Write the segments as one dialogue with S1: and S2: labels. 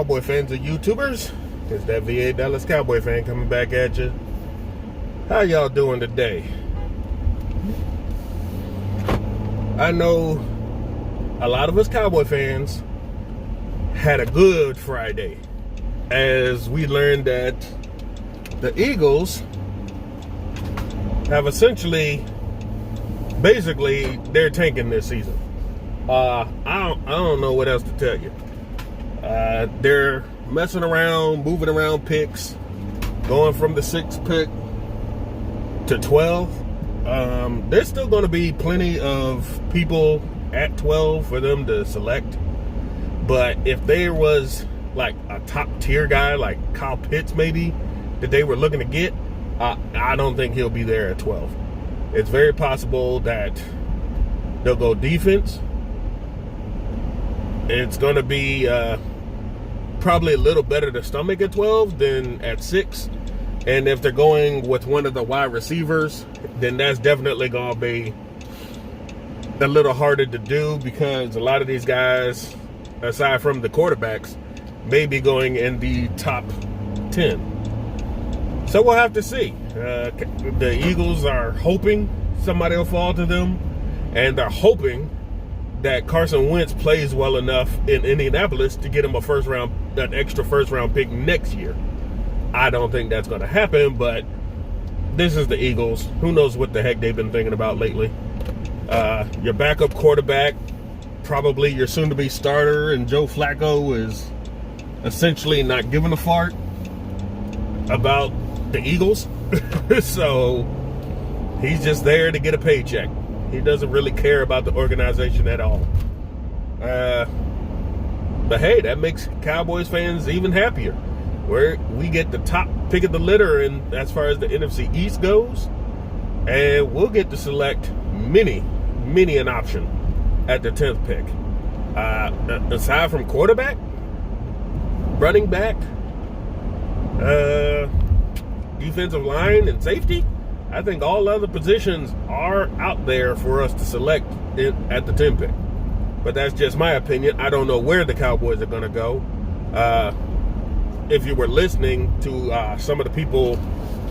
S1: Cowboy fans and YouTubers? It's that VA Dallas Cowboy fan coming back at you. How y'all doing today? I know a lot of us Cowboy fans had a good Friday as we learned that the Eagles have basically they're tanking this season. I don't know what else to tell you. They're messing around, moving around picks, going from the 6th pick to 12. There's still going to be plenty of people at 12 for them to select. But if there was like a top tier guy like Kyle Pitts maybe that they were looking to get, I don't think he'll be there at 12. It's very possible that they'll go defense. It's going to be probably a little better to stomach at 12 than at 6. And if they're going with one of the wide receivers, then that's definitely going to be a little harder to do because a lot of these guys, aside from the quarterbacks, may be going in the top 10. So we'll have to see. The Eagles are hoping somebody will fall to them, and they're hoping that Carson Wentz plays well enough in Indianapolis to get him an extra first round pick next year. I don't think that's going to happen, but this is the Eagles. Who knows what the heck they've been thinking about lately. Your backup quarterback, probably your soon-to-be starter, and Joe Flacco is essentially not giving a fart about the Eagles. So he's just there to get a paycheck. He doesn't really care about the organization at all. But hey, that makes Cowboys fans even happier. Where we get the top pick of the litter and as far as the NFC East goes, and we'll get to select many an option at the 10th pick. Aside from quarterback, running back, defensive line, and safety, I think all other positions are out there for us to select at the 10th pick. But that's just my opinion. I don't know where the Cowboys are going to go. If you were listening to some of the people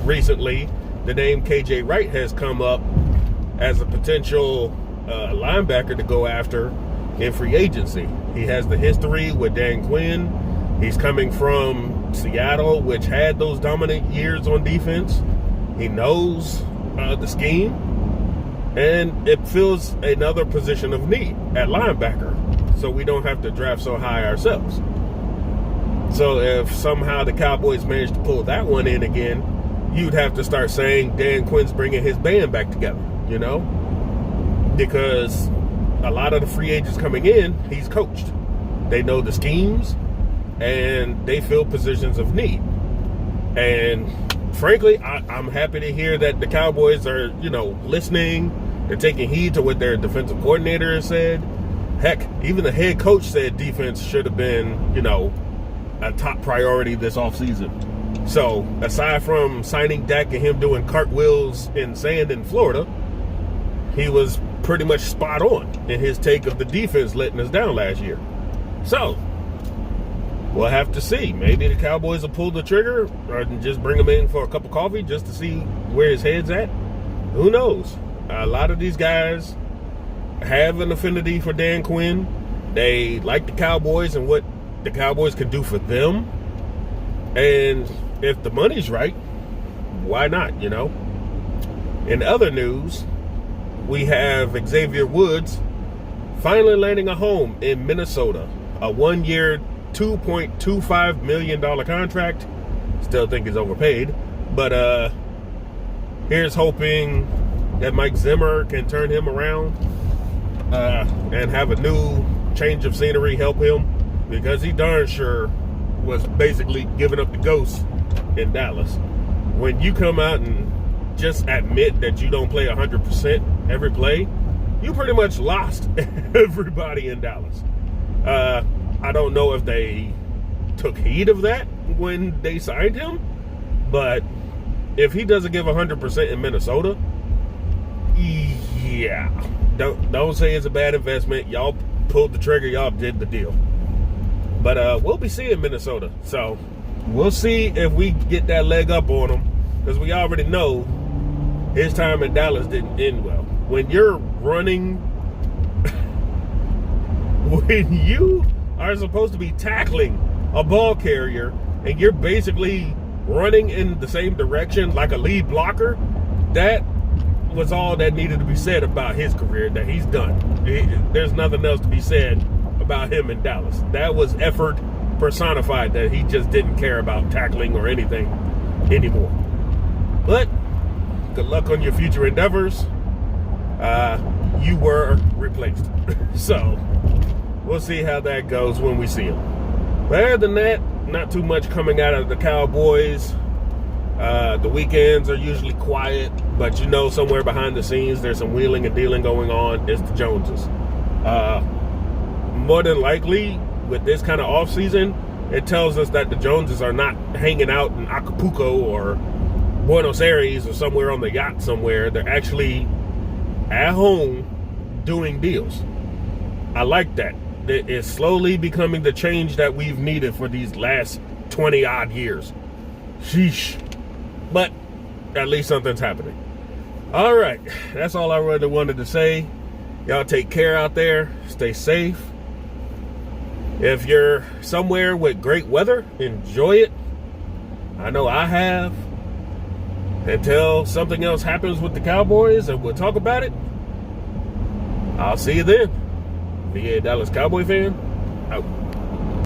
S1: recently, the name KJ Wright has come up as a potential linebacker to go after in free agency. He has the history with Dan Quinn. He's coming from Seattle, which had those dominant years on defense. He knows the scheme, and it fills another position of need at linebacker, so we don't have to draft so high ourselves. So if somehow the Cowboys manage to pull that one in again, you'd have to start saying Dan Quinn's bringing his band back together, because a lot of the free agents coming in, he's coached. They know the schemes, and they fill positions of need. And frankly, I'm happy to hear that the Cowboys are, listening. They're taking heed to what their defensive coordinator has said. Heck, even the head coach said defense should have been, a top priority this offseason. So, aside from signing Dak and him doing cartwheels in sand in Florida, he was pretty much spot on in his take of the defense letting us down last year. So, we'll have to see. Maybe the Cowboys will pull the trigger or just bring him in for a cup of coffee just to see where his head's at. Who knows? A lot of these guys have an affinity for Dan Quinn. They like the Cowboys and what the Cowboys can do for them. And if the money's right, why not, In other news, we have Xavier Woods finally landing a home in Minnesota. A 1-year, $2.25 million contract. Still think it's overpaid. But here's hoping that Mike Zimmer can turn him around and have a new change of scenery help him, because he darn sure was basically giving up the ghost in Dallas. When you come out and just admit that you don't play 100% every play, you pretty much lost everybody in Dallas. I don't know if they took heed of that when they signed him, but if he doesn't give 100% in Minnesota, yeah, don't say it's a bad investment. Y'all pulled the trigger. Y'all did the deal. But we'll be seeing Minnesota. So we'll see if we get that leg up on them, because we already know his time in Dallas didn't end well. When you're running, when you are supposed to be tackling a ball carrier and you're basically running in the same direction like a lead blocker, that was all that needed to be said about his career, that he's done. There's nothing else to be said about him in Dallas. That was effort personified, that he just didn't care about tackling or anything anymore. But good luck on your future endeavors. You were replaced. So we'll see how that goes when we see him. But other than that, not too much coming out of the Cowboys. The weekends are usually quiet, but you know, somewhere behind the scenes there's some wheeling and dealing going on. It's the Joneses. More than likely, with this kind of off season, it tells us that the Joneses are not hanging out in Acapulco or Buenos Aires or somewhere on the yacht somewhere. They're actually at home doing deals. I like that. It's slowly becoming the change that we've needed for these last 20 odd years. Sheesh. But at least something's happening. All right. That's all I really wanted to say. Y'all take care out there. Stay safe. If you're somewhere with great weather, enjoy it. I know I have. Until something else happens with the Cowboys and we'll talk about it. I'll see you then. Be a Dallas Cowboy fan. Out.